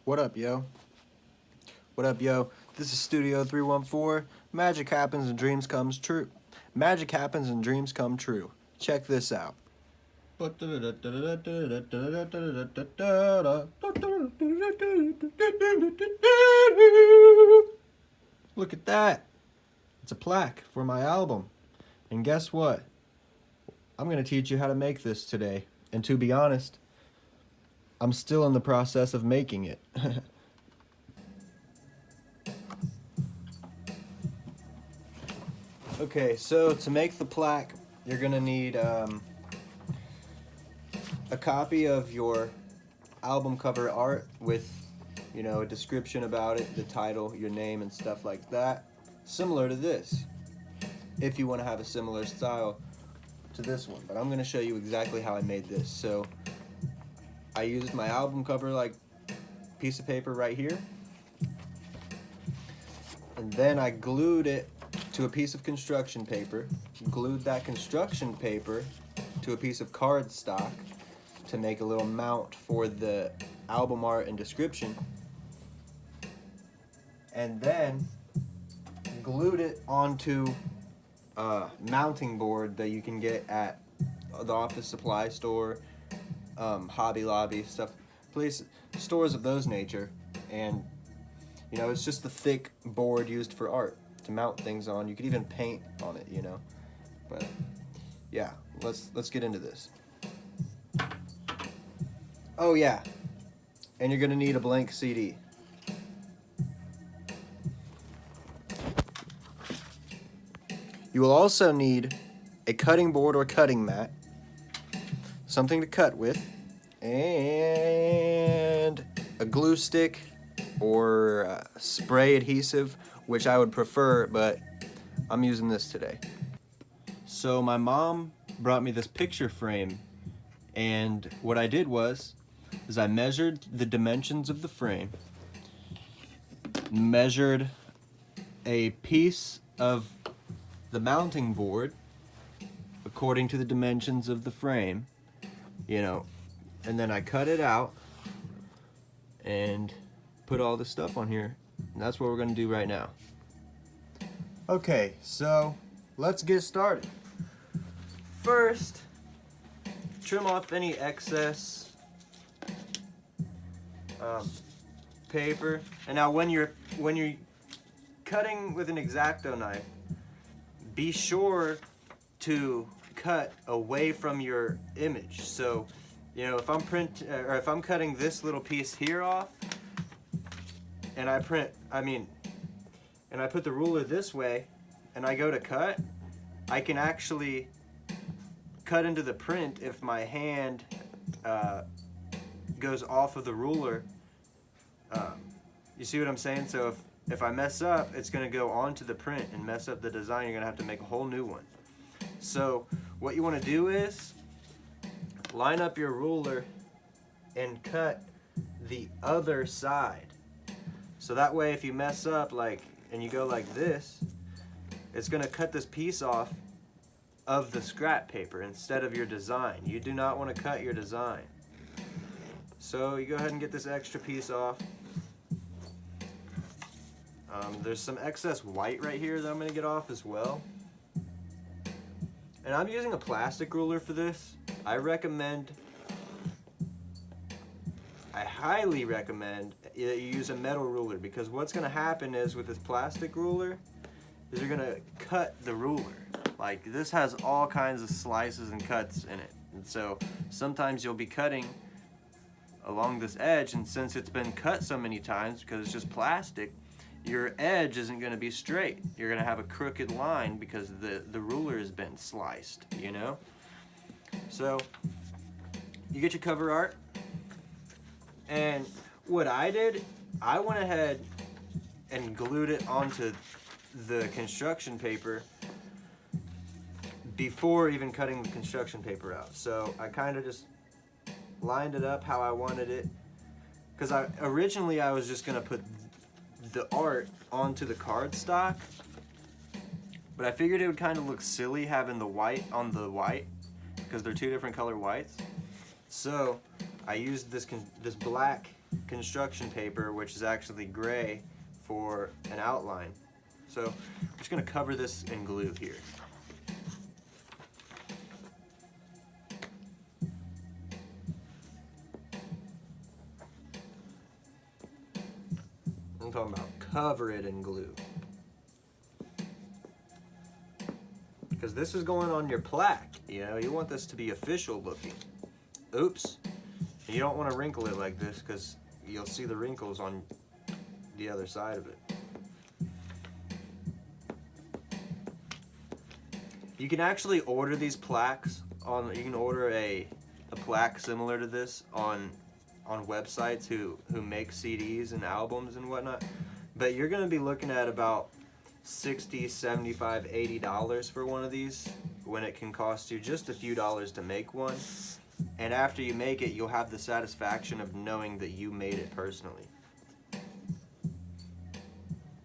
What up, yo? What up, yo? This is Studio314. Magic happens and dreams comes true. Magic happens and dreams come true. Check this out. Look at that. It's a plaque for my album. And guess what? I'm going to teach you how to make this today. And to be honest, I'm still in the process of making it. Okay, so to make the plaque, you're going to need a copy of your album cover art with, a description about it, the title, your name, and stuff like that. Similar to this, if you want to have a similar style to this one. But I'm going to show you exactly how I made this. So I used my album cover like piece of paper right here, and then I glued it to a piece of construction paper, glued that construction paper to a piece of cardstock to make a little mount for the album art and description, and then glued it onto a mounting board that you can get at the office supply store, Hobby Lobby, stores of those nature. And it's just a thick board used for art to mount things on. You could even paint on it, but yeah, let's get into this. Oh yeah, and you're gonna need a blank CD. You will also need a cutting board or cutting mat, something to cut with, and a glue stick or spray adhesive, which I would prefer, but I'm using this today. So my mom brought me this picture frame, and what I did was I measured the dimensions of the frame, measured a piece of the mounting board according to the dimensions of the frame, and then I cut it out and put all the stuff on here, and that's what we're going to do right now. Okay, so let's get started. First, trim off any excess paper. And now when you're cutting with an X-Acto knife, be sure to cut away from your image. So, if I'm cutting this little piece here off, and I put the ruler this way, and I go to cut, I can actually cut into the print if my hand goes off of the ruler. You see what I'm saying? So if I mess up, it's going to go onto the print and mess up the design. You're going to have to make a whole new one. So what you want to do is line up your ruler and cut the other side. So that way if you mess up and you go like this, it's going to cut this piece off of the scrap paper instead of your design. You do not want to cut your design. So you go ahead and get this extra piece off. There's some excess white right here that I'm going to get off as well. And I'm using a plastic ruler for this. I highly recommend that you use a metal ruler, because what's going to happen is with this plastic ruler is you're going to cut the ruler. Like, this has all kinds of slices and cuts in it. And so sometimes you'll be cutting along this edge, and since it's been cut so many times because it's just plastic, your edge isn't going to be straight. You're going to have a crooked line because the ruler has been sliced, So you get your cover art, and what I did, I went ahead and glued it onto the construction paper before even cutting the construction paper out. So I kind of just lined it up how I wanted it, because originally I was just going to put the art onto the cardstock, but I figured it would kind of look silly having the white on the white, because they're two different color whites. So I used this black construction paper, which is actually gray, for an outline. So I'm just going to cover this in glue here. I'm talking about cover it in glue. Because this is going on your plaque, you know, you want this to be official looking. Oops. You don't want to wrinkle it like this because you'll see the wrinkles on the other side of it. You can actually order these plaques on, you can order a plaque similar to this on websites who make CDs and albums and whatnot, but you're going to be looking at about $60, $75, $80 for one of these, when it can cost you just a few dollars to make one. And after you make it, you'll have the satisfaction of knowing that you made it personally.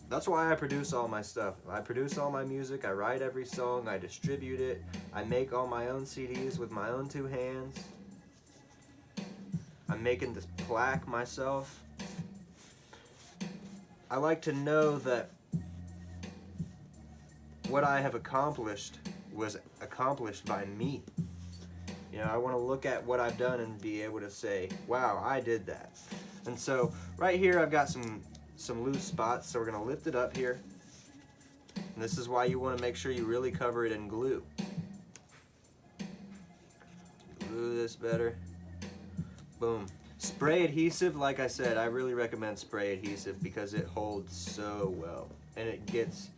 That's why I produce all my stuff. I produce all my music, I write every song, I distribute it, I make all my own CDs with my own two hands. I'm making this plaque myself. I like to know that what I have accomplished was accomplished by me. You know, I want to look at what I've done and be able to say, wow, I did that. And so right here I've got some loose spots, so we're going to lift it up here. And this is why you want to make sure you really cover it in glue. Glue this better. Boom. Spray adhesive, like I said, I really recommend spray adhesive because it holds so well. And it gets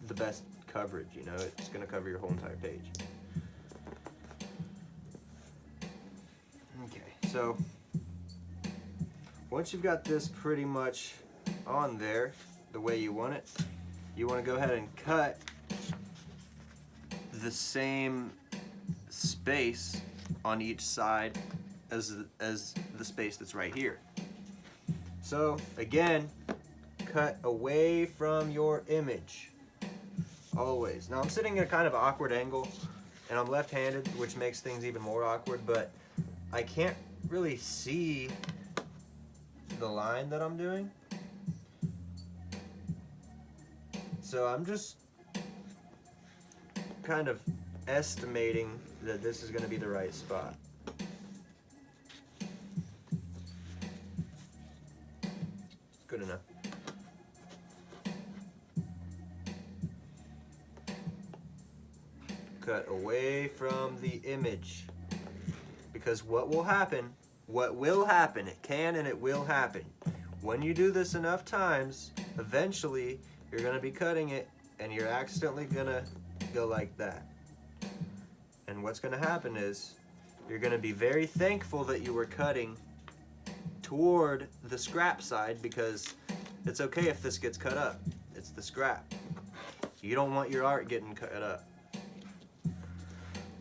the best coverage, you know, it's going to cover your whole entire page. Okay, so once you've got this pretty much on there the way you want it, you want to go ahead and cut the same space on each side as the space that's right here. So again, cut away from your image. Always. Now I'm sitting at a kind of awkward angle and I'm left-handed, which makes things even more awkward, but I can't really see the line that I'm doing. So I'm just kind of estimating that this is going to be the right spot. Good enough. Cut away from the image, because what will happen, it can and it will happen. When you do this enough times, eventually you're going to be cutting it and you're accidentally going to go like that. And what's going to happen is you're going to be very thankful that you were cutting toward the scrap side, because it's okay if this gets cut up. It's the scrap. You don't want your art getting cut up.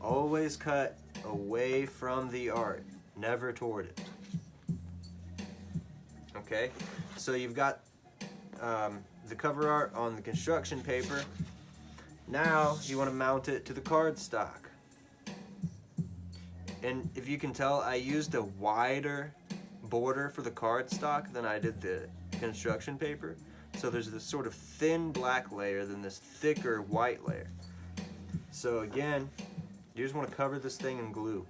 Always cut away from the art, never toward it. Okay, so you've got the cover art on the construction paper. Now you want to mount it to the cardstock. And if you can tell, I used a wider border for the cardstock than I did the construction paper. So there's this sort of thin black layer, then this thicker white layer. So again, you just want to cover this thing in glue.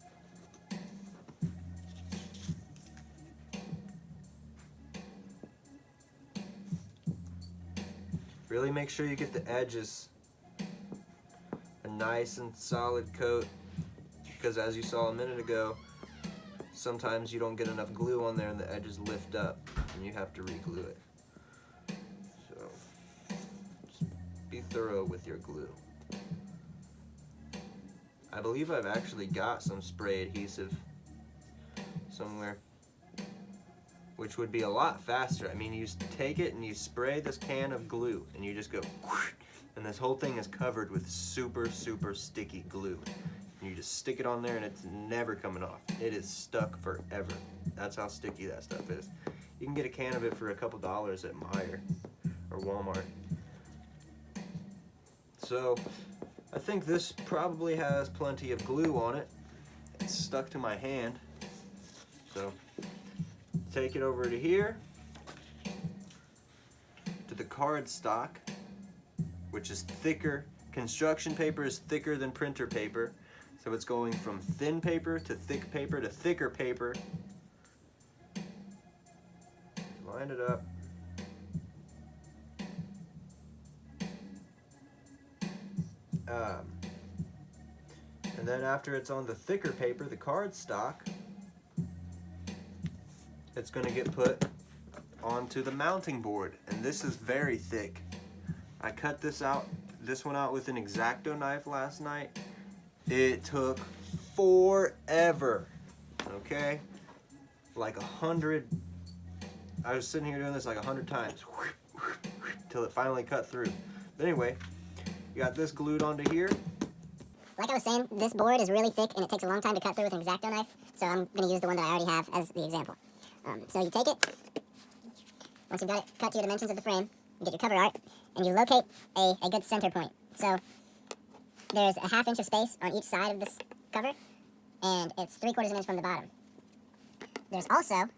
Really make sure you get the edges a nice and solid coat, because as you saw a minute ago, sometimes you don't get enough glue on there and the edges lift up and you have to re-glue it. So just be thorough with your glue. I believe I've actually got some spray adhesive somewhere, which would be a lot faster. I mean, you take it and you spray this can of glue and you just go whoosh, and this whole thing is covered with super, super sticky glue. And you just stick it on there and it's never coming off. It is stuck forever. That's how sticky that stuff is. You can get a can of it for a couple dollars at Meijer or Walmart. So I think this probably has plenty of glue on it. It's stuck to my hand. So take it over to here, to the cardstock, which is thicker. Construction paper is thicker than printer paper, so it's going from thin paper to thick paper to thicker paper. Line it up. And then after it's on the thicker paper, the cardstock, it's going to get put onto the mounting board. And this is very thick. I cut this one out with an X-Acto knife last night. It took forever. Okay? Like 100. I was sitting here doing this like 100 times. Till it finally cut through. But anyway, you got this glued onto here. Like I was saying, this board is really thick and it takes a long time to cut through with an X-Acto knife, so I'm going to use the one that I already have as the example. So you take it, once you've got it cut to your dimensions of the frame, you get your cover art, and you locate a good center point. So there's a 1/2 inch of space on each side of this cover, and it's 3/4 of an inch from the bottom. There's also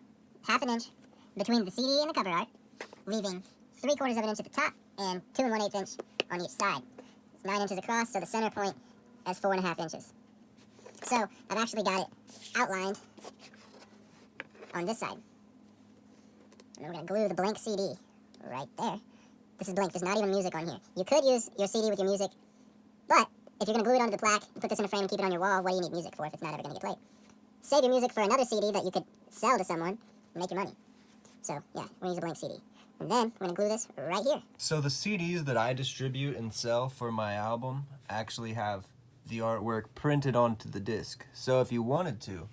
1/2 inch between the CD and the cover art, leaving 3/4 of an inch at the top and 2 1/8 inch on each side. It's 9 inches across, so the center point is 4 1/2 inches. So I've actually got it outlined on this side. And then we're going to glue the blank CD right there. This is blank. There's not even music on here. You could use your CD with your music, but if you're going to glue it onto the plaque and put this in a frame and keep it on your wall, what do you need music for if it's not ever going to get played? Save your music for another CD that you could sell to someone and make your money. So yeah, we're going to use a blank CD. And then we're going to glue this right here. So the CDs that I distribute and sell for my album actually have the artwork printed onto the disc. So if you wanted to,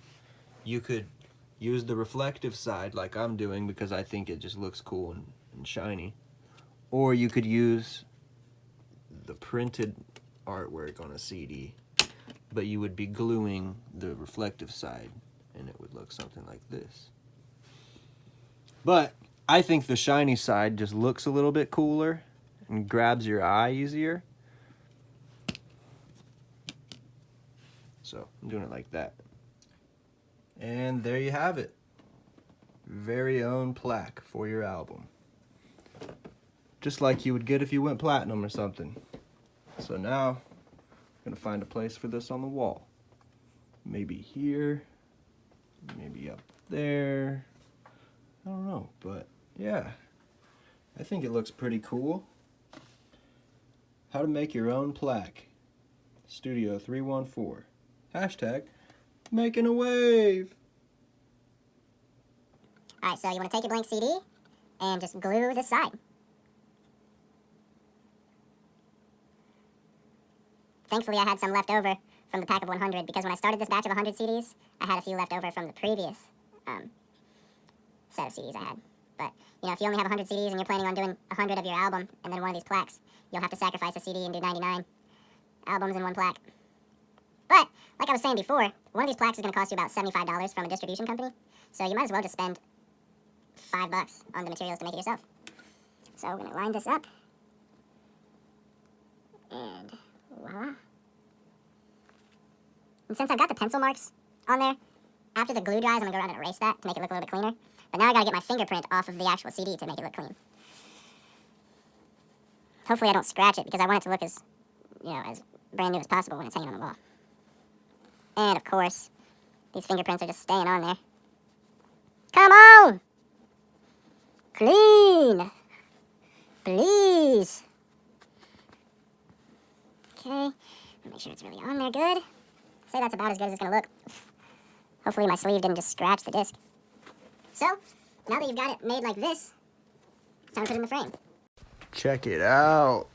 you could use the reflective side like I'm doing because I think it just looks cool and shiny. Or you could use the printed artwork on a CD, but you would be gluing the reflective side and it would look something like this. But I think the shiny side just looks a little bit cooler and grabs your eye easier. So I'm doing it like that. And there you have it. Very own plaque for your album. Just like you would get if you went platinum or something. So now I'm gonna find a place for this on the wall. Maybe here, maybe up there. I don't know, but yeah, I think it looks pretty cool. How to make your own plaque. Studio314. Hashtag making a wave. Alright, so you want to take your blank CD and just glue this side. Thankfully, I had some left over from the pack of 100 because when I started this batch of 100 CDs, I had a few left over from the previous set of CDs I had. But, you know, if you only have 100 CDs and you're planning on doing 100 of your album and then one of these plaques, you'll have to sacrifice a CD and do 99 albums in one plaque. But, like I was saying before, one of these plaques is going to cost you about $75 from a distribution company. So you might as well just spend $5 on the materials to make it yourself. So we're going to line this up. And voila. And since I've got the pencil marks on there, after the glue dries, I'm going to go around and erase that to make it look a little bit cleaner. But now I got to get my fingerprint off of the actual CD to make it look clean. Hopefully I don't scratch it because I want it to look as, you know, as brand new as possible when it's hanging on the wall. And of course, these fingerprints are just staying on there. Come on! Clean! Please! Okay, make sure it's really on there good. Say that's about as good as it's gonna look. Hopefully my sleeve didn't just scratch the disc. So, now that you've got it made like this, it's time to put it in the frame. Check it out.